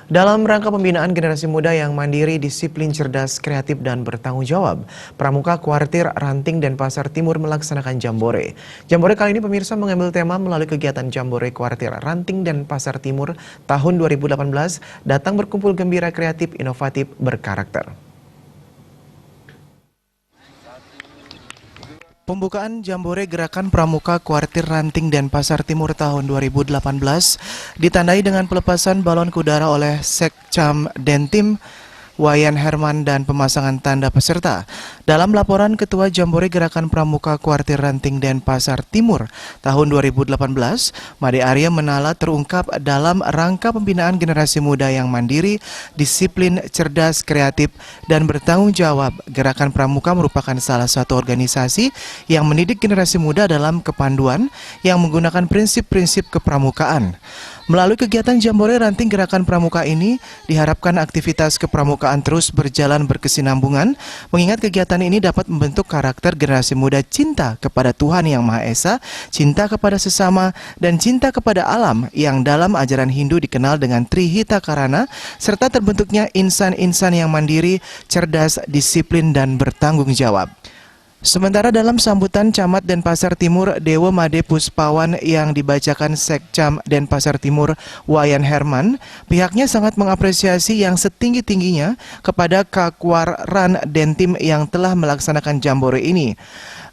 Dalam rangka pembinaan generasi muda yang mandiri, disiplin, cerdas, kreatif, dan bertanggung jawab, Pramuka Kuartir Ranting Denpasar Timur melaksanakan Jambore. Jambore kali ini pemirsa mengambil tema melalui kegiatan Jambore Kuartir Ranting Denpasar Timur tahun 2018, datang berkumpul gembira, kreatif, inovatif, berkarakter. Pembukaan Jambore Gerakan Pramuka Kuartir Ranting Denpasar Timur tahun 2018 ditandai dengan pelepasan balon ke udara oleh Sekcam Dentim, Wayan Herman, dan pemasangan tanda peserta. Dalam laporan Ketua Jambore Gerakan Pramuka Kuartir Ranting Denpasar Timur tahun 2018, Made Arya Menala terungkap dalam rangka pembinaan generasi muda yang mandiri, disiplin, cerdas, kreatif, dan bertanggung jawab. Gerakan Pramuka merupakan salah satu organisasi yang mendidik generasi muda dalam kepanduan yang menggunakan prinsip-prinsip kepramukaan. Melalui kegiatan Jambore Ranting Gerakan Pramuka ini, diharapkan aktivitas kepramukaan terus berjalan berkesinambungan, mengingat kegiatan ini dapat membentuk karakter generasi muda cinta kepada Tuhan Yang Maha Esa, cinta kepada sesama, dan cinta kepada alam yang dalam ajaran Hindu dikenal dengan Trihita Karana, serta terbentuknya insan-insan yang mandiri, cerdas, disiplin, dan bertanggung jawab. Sementara dalam sambutan Camat Denpasar Timur Dewa Made Puspawan yang dibacakan Sekcam Denpasar Timur Wayan Herman, pihaknya sangat mengapresiasi yang setinggi-tingginya kepada Kakuaran Dentim yang telah melaksanakan Jambore ini.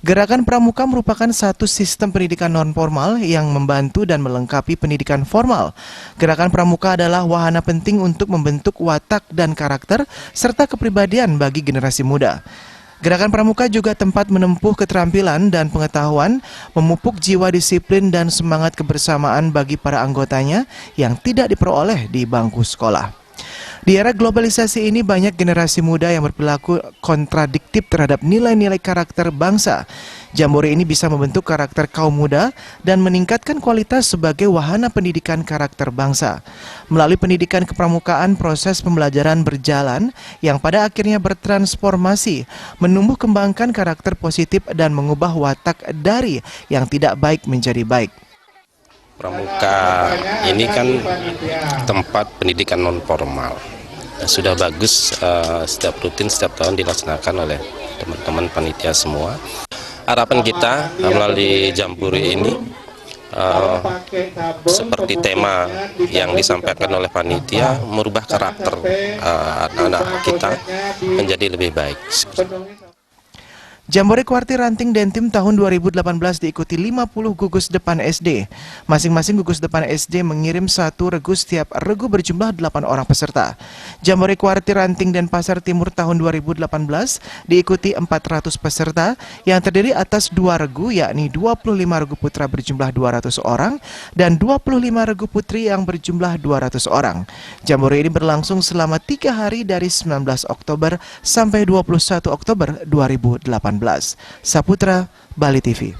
Gerakan Pramuka merupakan satu sistem pendidikan non-formal yang membantu dan melengkapi pendidikan formal. Gerakan Pramuka adalah wahana penting untuk membentuk watak dan karakter serta kepribadian bagi generasi muda. Gerakan Pramuka juga tempat menempuh keterampilan dan pengetahuan, memupuk jiwa disiplin dan semangat kebersamaan bagi para anggotanya yang tidak diperoleh di bangku sekolah. Di era globalisasi ini, banyak generasi muda yang berperilaku kontradiktif terhadap nilai-nilai karakter bangsa. Jambore ini bisa membentuk karakter kaum muda dan meningkatkan kualitas sebagai wahana pendidikan karakter bangsa. Melalui pendidikan kepramukaan, proses pembelajaran berjalan yang pada akhirnya bertransformasi, menumbuh kembangkan karakter positif dan mengubah watak dari yang tidak baik menjadi baik. Pramuka ini kan tempat pendidikan non formal. Sudah bagus, setiap rutin setiap tahun dilaksanakan oleh teman-teman panitia semua. Harapan kita melalui Jambore ini seperti tema yang disampaikan oleh panitia, merubah karakter anak-anak kita menjadi lebih baik. Jambore Kuartir Ranting Dentim tahun 2018 diikuti 50 gugus depan SD. Masing-masing gugus depan SD mengirim satu regu, setiap regu berjumlah 8 orang peserta. Jambore Kuartir Ranting Denpasar Timur tahun 2018 diikuti 400 peserta yang terdiri atas 2 regu, yakni 25 regu putra berjumlah 200 orang dan 25 regu putri yang berjumlah 200 orang. Jambore ini berlangsung selama 3 hari dari 19 Oktober sampai 21 Oktober 2018. Saputra, Bali TV.